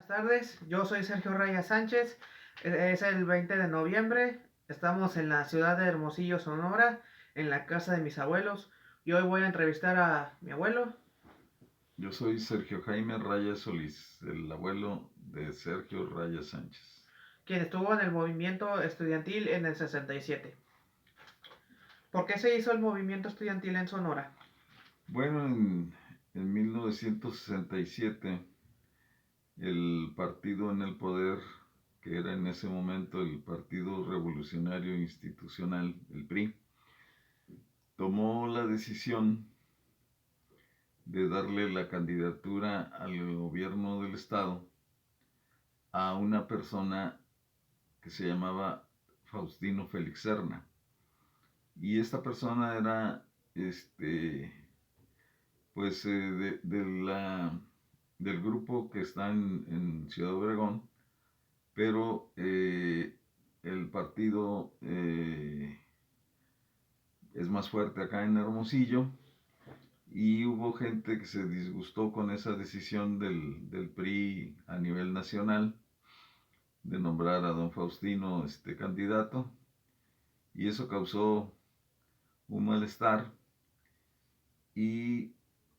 Buenas tardes, yo soy Sergio Raya Sánchez. Es el 20 de noviembre. Estamos en la ciudad de Hermosillo, Sonora, en la casa de mis abuelos. Y hoy voy a entrevistar a mi abuelo, Yo soy Sergio Jaime Raya Solís, el abuelo de Sergio Raya Sánchez. quien estuvo en el movimiento estudiantil en el 67. ¿Por qué se hizo el movimiento estudiantil en Sonora? Bueno, en 1967, el partido en el poder, que era en ese momento el Partido Revolucionario Institucional, el PRI, tomó la decisión de darle la candidatura al gobierno del estado a una persona que se llamaba Faustino Félix Serna. Y esta persona era, pues, del grupo que está en Ciudad Obregón, pero el partido es más fuerte acá en Hermosillo y hubo gente que se disgustó con esa decisión del PRI a nivel nacional de nombrar a don Faustino candidato, y eso causó un malestar y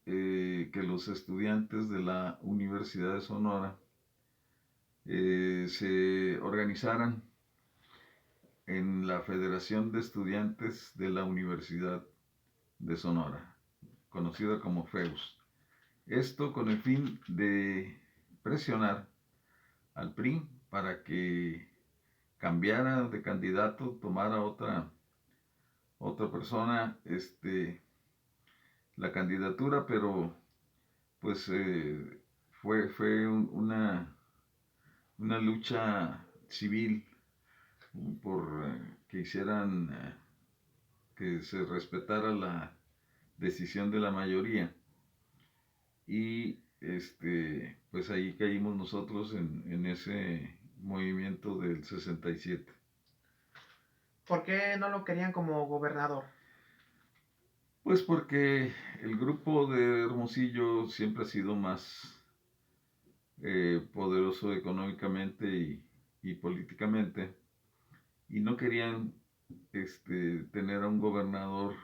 que los estudiantes de la Universidad de Sonora se organizaran en la Federación de Estudiantes de la Universidad de Sonora, conocida como FEUS. Esto con el fin de presionar al PRI para que cambiara de candidato, tomara otra persona la candidatura, pero pues fue una lucha civil por que hicieran que se respetara la decisión de la mayoría, y pues ahí caímos nosotros en ese movimiento del 67. ¿Por qué no lo querían como gobernador? Pues porque el grupo de Hermosillo siempre ha sido más poderoso económicamente y políticamente, y no querían tener a un gobernador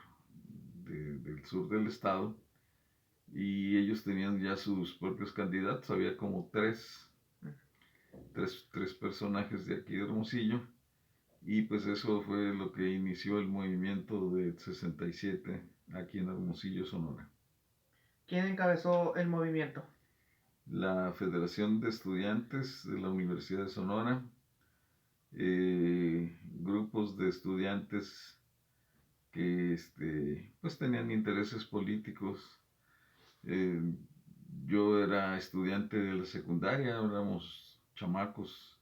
del sur del estado, y ellos tenían ya sus propios candidatos. Había como tres personajes de aquí de Hermosillo, y pues eso fue lo que inició el movimiento del 67 aquí en Hermosillo, Sonora. ¿Quién encabezó el movimiento? La Federación de Estudiantes de la Universidad de Sonora, grupos de estudiantes que pues tenían intereses políticos. Eh, yo era estudiante de la secundaria, éramos chamacos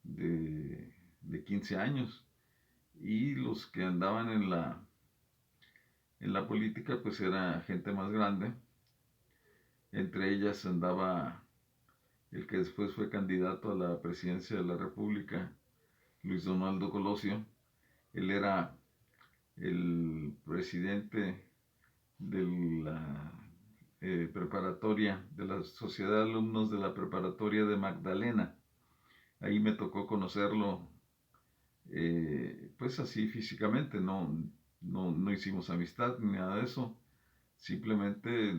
de 15 años, y los que andaban en la política pues era gente más grande. Entre ellas andaba el que después fue candidato a la presidencia de la República, Luis Donaldo Colosio. Él era el presidente de la preparatoria, de la Sociedad de Alumnos de la Preparatoria de Magdalena. Ahí me tocó conocerlo, pues así físicamente. No hicimos amistad ni nada de eso, simplemente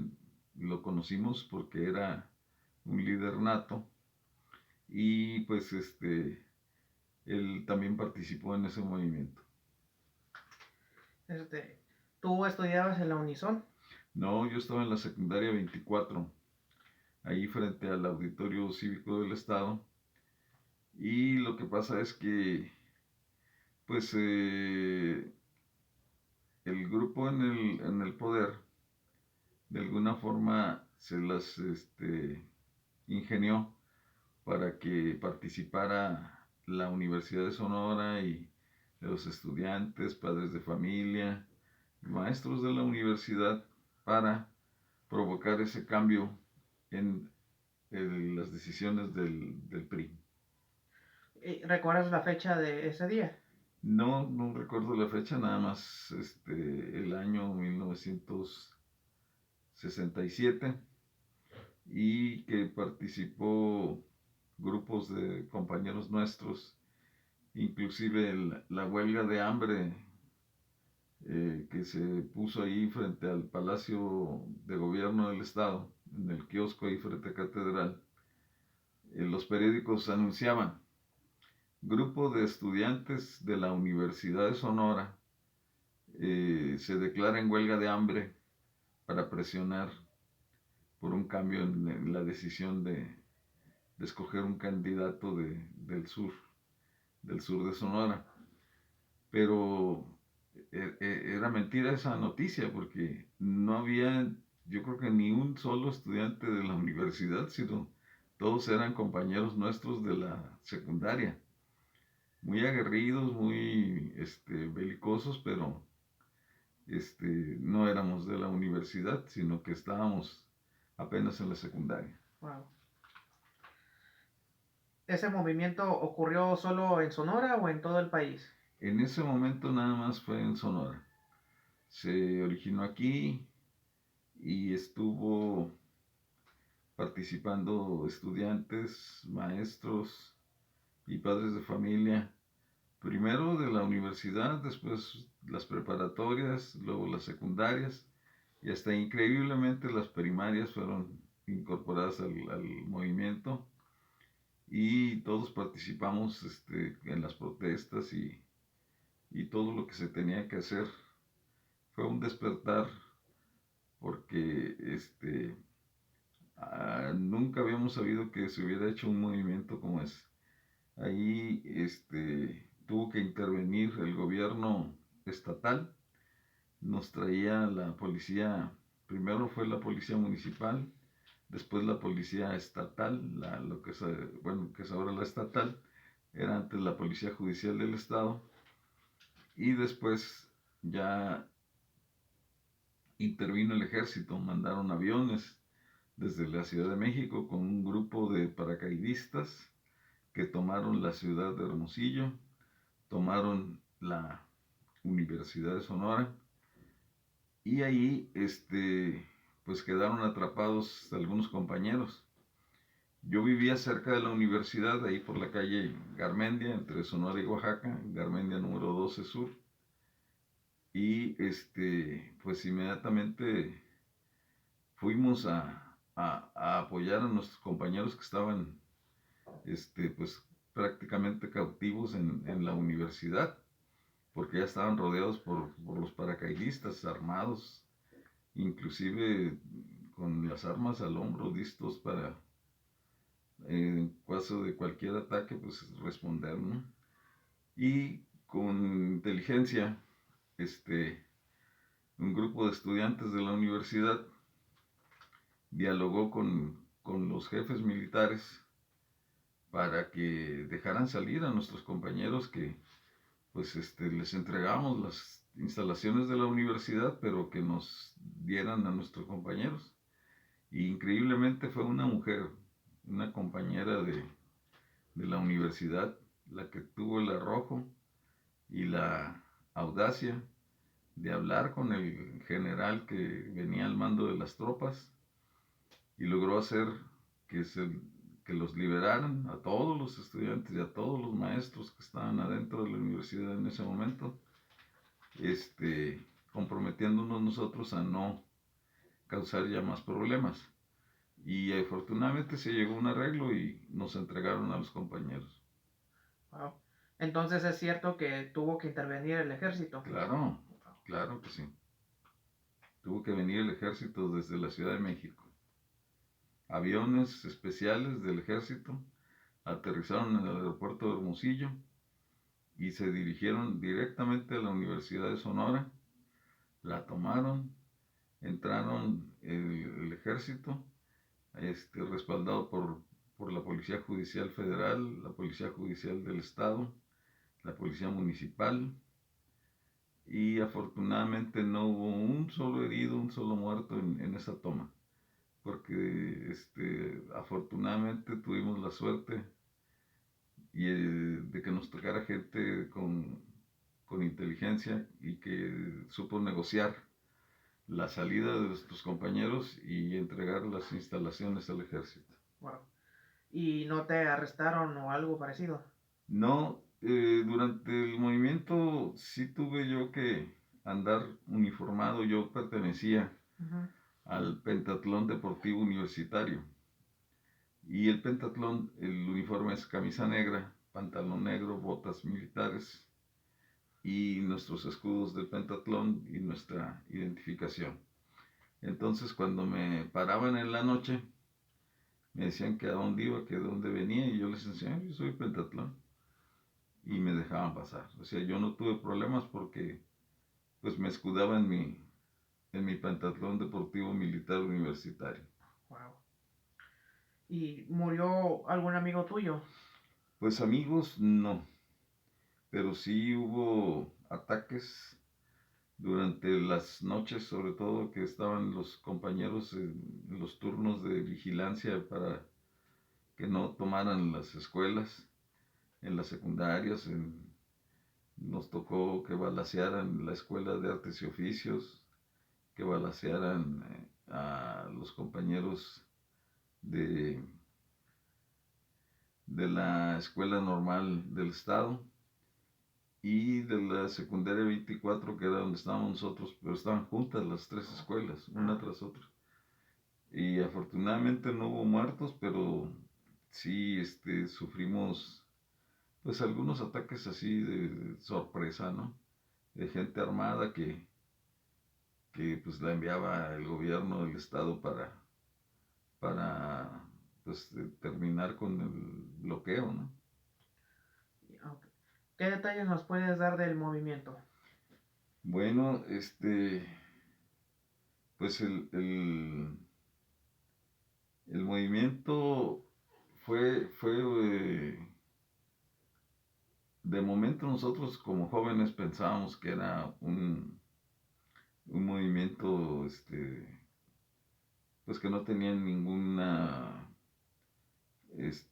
lo conocimos porque era un líder nato, y pues él también participó en ese movimiento. Este, ¿Tú estudiabas en la Unison? No, yo estaba en la secundaria 24, ahí frente al Auditorio Cívico del Estado, y lo que pasa es que pues el grupo en el poder de alguna forma se las ingenió para que participara la Universidad de Sonora y los estudiantes, padres de familia, maestros de la universidad, para provocar ese cambio en las decisiones del PRI. ¿Recuerdas la fecha de ese día? No recuerdo la fecha, nada más el año 1967, y que participó. grupos de compañeros nuestros, inclusive la huelga de hambre que se puso ahí frente al Palacio de Gobierno del Estado, en el kiosco ahí frente a Catedral. Los periódicos anunciaban: grupo de estudiantes de la Universidad de Sonora se declara en huelga de hambre para presionar por un cambio en la decisión de escoger un candidato del sur de Sonora. Pero era mentira esa noticia, porque no había, yo creo que ni un solo estudiante de la universidad, sino todos eran compañeros nuestros de la secundaria, muy aguerridos, muy belicosos, pero no éramos de la universidad, sino que estábamos apenas en la secundaria. Wow. ¿Ese movimiento ocurrió solo en Sonora o en todo el país? En ese momento nada más fue en Sonora. Se originó aquí y estuvo participando estudiantes, maestros y padres de familia, primero de la universidad, después las preparatorias, luego las secundarias, y hasta increíblemente las primarias fueron incorporadas al movimiento, y todos participamos en las protestas y todo lo que se tenía que hacer. Fue un despertar, porque nunca habíamos sabido que se hubiera hecho un movimiento como ese. Ahí tuvo que intervenir el gobierno estatal, nos traía la policía, primero fue la policía municipal, después la policía estatal, lo que es, bueno, que es ahora la estatal, era antes la policía judicial del estado, y después ya intervino el ejército, mandaron aviones desde la Ciudad de México con un grupo de paracaidistas que tomaron la ciudad de Hermosillo, tomaron la Universidad de Sonora, y ahí pues quedaron atrapados algunos compañeros. Yo vivía cerca de la universidad, ahí por la calle Garmendia, entre Sonora y Oaxaca, Garmendia número 12 Sur, y pues inmediatamente fuimos a apoyar a nuestros compañeros que estaban pues prácticamente cautivos en la universidad, porque ya estaban rodeados por los paracaidistas armados, inclusive con las armas al hombro, listos para, en caso de cualquier ataque, pues responder, ¿no? Y con inteligencia, un grupo de estudiantes de la universidad dialogó con los jefes militares para que dejaran salir a nuestros compañeros, que pues les entregamos las instalaciones de la universidad, pero que nos dieran a nuestros compañeros. Y increíblemente fue una mujer, una compañera de la universidad, la que tuvo el arrojo y la audacia de hablar con el general que venía al mando de las tropas, y logró hacer que, que los liberaran a todos los estudiantes y a todos los maestros que estaban adentro de la universidad en ese momento, comprometiéndonos nosotros a no causar ya más problemas. Y afortunadamente se llegó a un arreglo y nos entregaron a los compañeros. Wow. Entonces es cierto que tuvo que intervenir el ejército. Claro, claro que sí. Tuvo que venir el ejército desde la Ciudad de México. Aviones especiales del ejército aterrizaron en el aeropuerto de Hermosillo y se dirigieron directamente a la Universidad de Sonora. La tomaron, entraron el ejército, respaldado por la Policía Judicial Federal, la Policía Judicial del Estado, la Policía Municipal, y afortunadamente no hubo un solo herido, un solo muerto en esa toma, porque afortunadamente tuvimos la suerte de que nos tocara gente con inteligencia y que supo negociar la salida de nuestros compañeros y entregar las instalaciones al ejército. Wow. y no te arrestaron o algo parecido. No, durante el movimiento sí tuve yo que andar uniformado. Yo pertenecía Ujú. al Pentatlón Deportivo Universitario. Y el pentatlón, el uniforme es camisa negra, pantalón negro, botas militares y nuestros escudos del pentatlón y nuestra identificación. Entonces cuando me paraban en la noche, me decían que a dónde iba, que de dónde venía y yo les enseñaba, yo soy pentatlón y me dejaban pasar. O sea, yo no tuve problemas porque pues me escudaba en mi pentatlón deportivo militar universitario. Wow. ¿Y murió algún amigo tuyo? Pues amigos, no, pero sí hubo ataques durante las noches, sobre todo que estaban los compañeros en los turnos de vigilancia para que no tomaran las escuelas, en las secundarias, nos tocó que balacearan la escuela de artes y oficios, que balacearan a los compañeros de, de la escuela normal del estado y de la secundaria 24, que era donde estábamos nosotros, pero estaban juntas las tres escuelas, una Ah, tras otra. Y afortunadamente no hubo muertos, pero sí sufrimos pues algunos ataques así de sorpresa, ¿no? De gente armada que pues la enviaba el gobierno del estado para pues terminar con el bloqueo, ¿no? ok. ¿Qué detalles nos puedes dar del movimiento? Bueno, pues el movimiento fue de momento nosotros como jóvenes pensábamos que era un movimiento, pues que no tenía ninguna,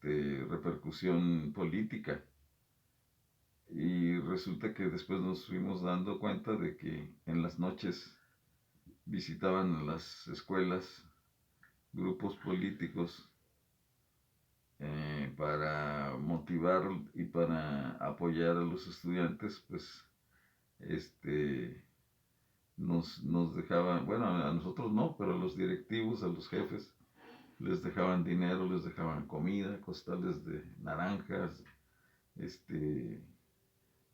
repercusión política. Y resulta que después nos fuimos dando cuenta de que en las noches visitaban las escuelas grupos políticos para motivar y para apoyar a los estudiantes, pues este, nos dejaban, bueno, a nosotros no, pero a los directivos, a los jefes, les dejaban dinero, les dejaban comida, costales de naranjas, este,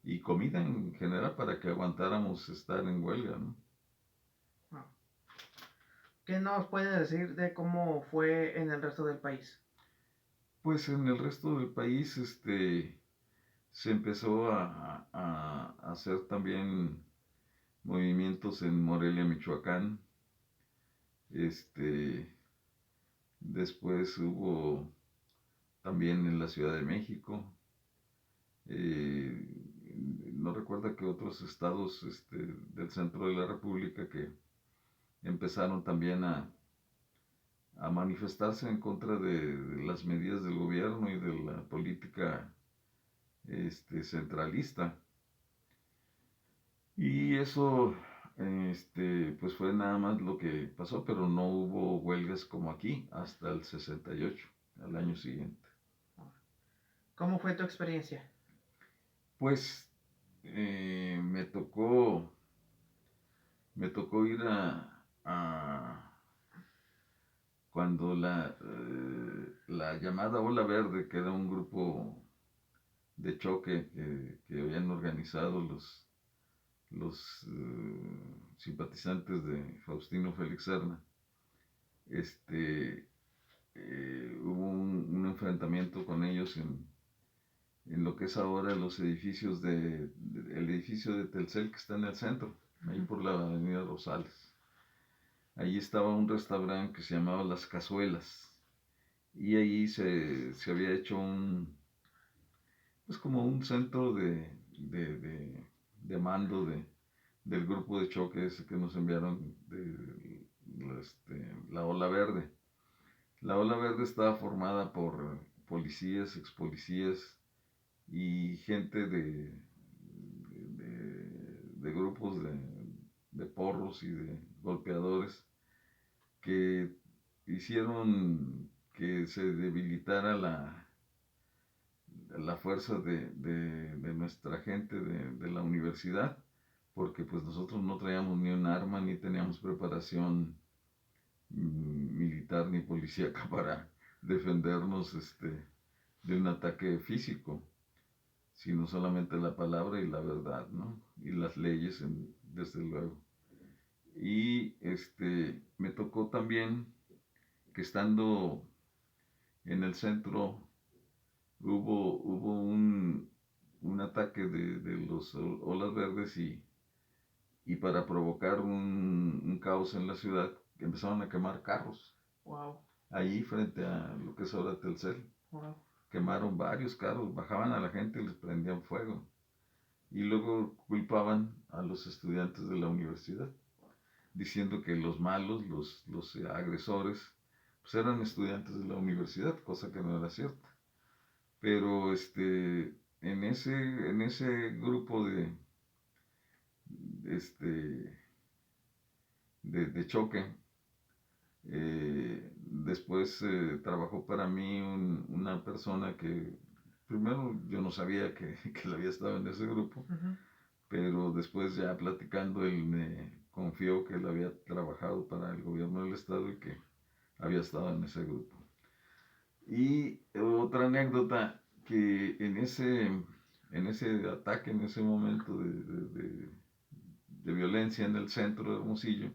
y comida en general para que aguantáramos estar en huelga, ¿no? Ah, ¿qué nos puedes decir de cómo fue en el resto del país? Pues en el resto del país, se empezó a hacer también movimientos en Morelia, Michoacán, este, después hubo también en la Ciudad de México, eh, no recuerdo que otros estados del centro de la República que empezaron también a manifestarse en contra de las medidas del gobierno y de la política centralista. Y eso, pues fue nada más lo que pasó, pero no hubo huelgas como aquí hasta el 68, al año siguiente. ¿Cómo fue tu experiencia? Pues me tocó ir cuando la llamada Ola Verde, que era un grupo de choque que habían organizado los simpatizantes de Faustino Félix Serna, hubo un enfrentamiento con ellos en lo que es ahora los edificios el edificio de Telcel que está en el centro, ahí Ujú. por la avenida Rosales. Allí estaba un restaurante que se llamaba Las Cazuelas y ahí se había hecho pues como un centro de mando del grupo de choque ese que nos enviaron de la Ola Verde. La Ola Verde estaba formada por policías, expolicías y gente de grupos de porros y de golpeadores que hicieron que se debilitara la fuerza de nuestra gente de la universidad, porque pues nosotros no traíamos ni un arma, ni teníamos preparación militar ni policíaca para defendernos de un ataque físico, sino solamente la palabra y la verdad, ¿no? Y las leyes, desde luego. Y me tocó también que estando en el centro hubo un ataque de los olas verdes y para provocar un caos en la ciudad empezaron a quemar carros. Wow. Ahí frente a lo que es ahora Telcel. Wow. Quemaron varios carros, bajaban a la gente y les prendían fuego. Y luego culpaban a los estudiantes de la universidad, diciendo que los malos, los agresores, pues eran estudiantes de la universidad, cosa que no era cierta. Pero en ese grupo este, de choque, después trabajó para mí una persona que primero yo no sabía que él había estado en ese grupo, pero después ya platicando él me confió que él había trabajado para el gobierno del estado y que había estado en ese grupo. Y otra anécdota, que en ese ataque, en ese momento de violencia en el centro de Hermosillo,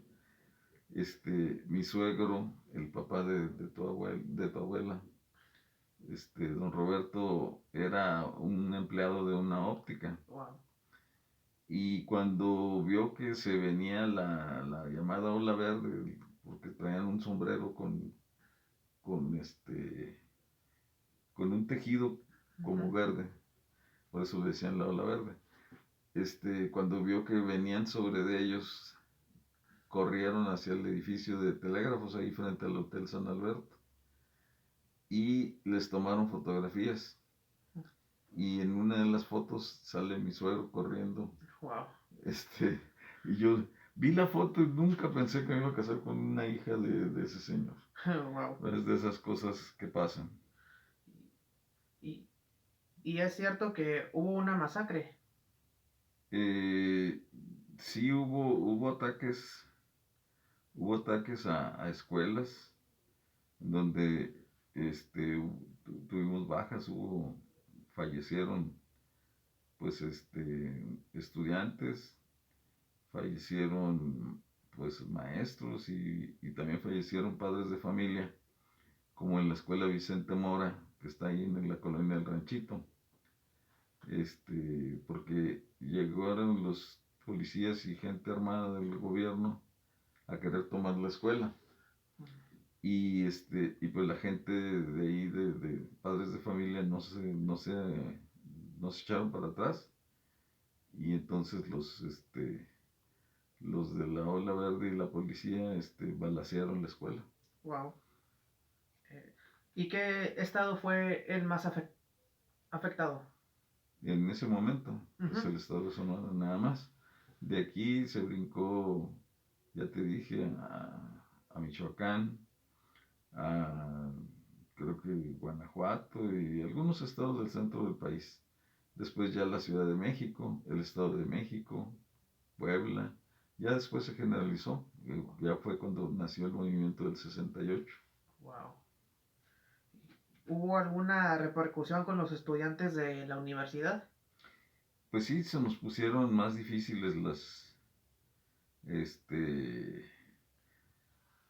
mi suegro, el papá de tu abuela, don Roberto, era un empleado de una óptica. Wow. Y cuando vio que se venía la llamada ola verde, porque traían un sombrero con, con un tejido como verde, por eso le decían la ola verde. Cuando vio que venían sobre de ellos, corrieron hacia el edificio de telégrafos ahí frente al Hotel San Alberto y les tomaron fotografías. Y en una de las fotos sale mi suegro corriendo. Wow. Y yo vi la foto y nunca pensé que me iba a casar con una hija de ese señor. Wow. Es de esas cosas que pasan. Y, y es cierto que hubo una masacre. Sí hubo ataques a escuelas donde tuvimos bajas, fallecieron pues estudiantes, fallecieron pues maestros y también fallecieron padres de familia, como en la escuela Vicente Mora, que está ahí en la colonia del Ranchito, porque llegaron los policías y gente armada del gobierno a querer tomar la escuela. Y pues la gente de ahí, de padres de familia, no se echaron para atrás. Y entonces los de la ola verde y la policía balacearon la escuela. Wow. ¿Y qué estado fue el más afectado? En ese momento, pues el estado de Sonora nada más. De aquí se brincó, ya te dije, a Michoacán, a creo que Guanajuato y algunos estados del centro del país. Después ya la Ciudad de México, el Estado de México, Puebla. Ya después se generalizó. Ya fue cuando nació el movimiento del 68. Wow. ¿Hubo alguna repercusión con los estudiantes de la universidad? Pues sí, se nos pusieron más difíciles este,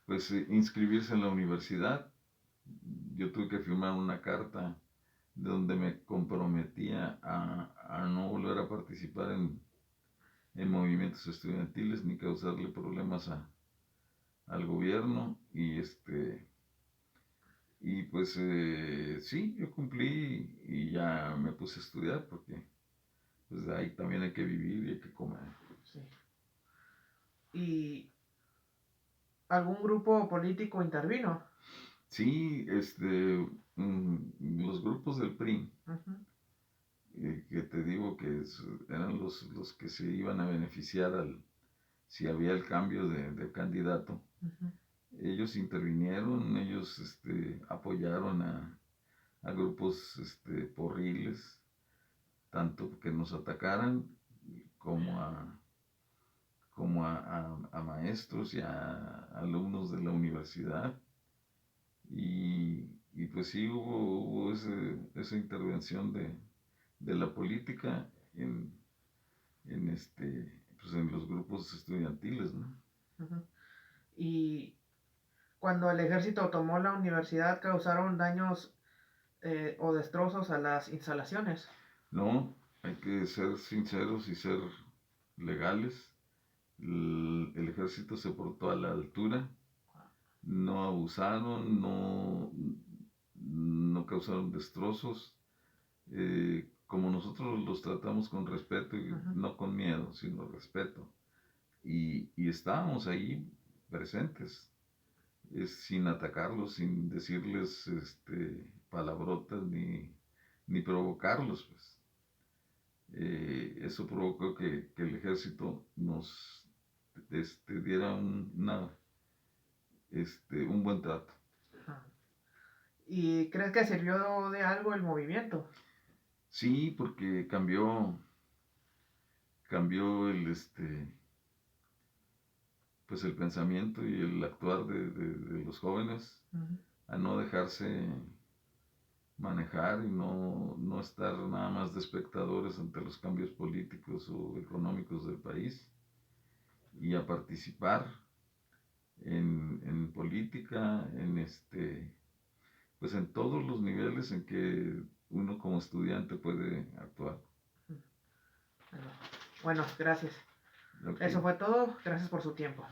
pues inscribirse en la universidad. Yo tuve que firmar una carta donde me comprometía a no volver a participar en movimientos estudiantiles ni causarle problemas al gobierno y pues sí, yo cumplí y ya me puse a estudiar porque pues ahí también hay que vivir y hay que comer. Sí. ¿Y algún grupo político intervino? Sí, los grupos del PRI, que te digo que eran los que se iban a beneficiar si había el cambio de candidato. ellos intervinieron, ellos apoyaron a grupos porriles, tanto que nos atacaran como a maestros y a alumnos de la universidad. Y pues sí hubo esa intervención de la política pues en los grupos estudiantiles, ¿no? Ujú. Y cuando el ejército tomó la universidad, ¿causaron daños o destrozos a las instalaciones? No, hay que ser sinceros y ser legales. El ejército se portó a la altura, no abusaron, no causaron destrozos. Como nosotros los tratamos con respeto, y Ujú. no con miedo, sino respeto. Y estábamos ahí presentes, sin atacarlos, sin decirles palabrotas ni provocarlos, pues. Eso provocó que el ejército nos diera un buen trato. Ajá. ¿Y crees que sirvió de algo el movimiento? Sí, porque cambió pues el pensamiento y el actuar de los jóvenes Ujú. a no dejarse manejar y no estar nada más de espectadores ante los cambios políticos o económicos del país, y a participar en política, pues en todos los niveles en que uno como estudiante puede actuar. Bueno, gracias. Ok, Eso fue todo. Gracias por su tiempo.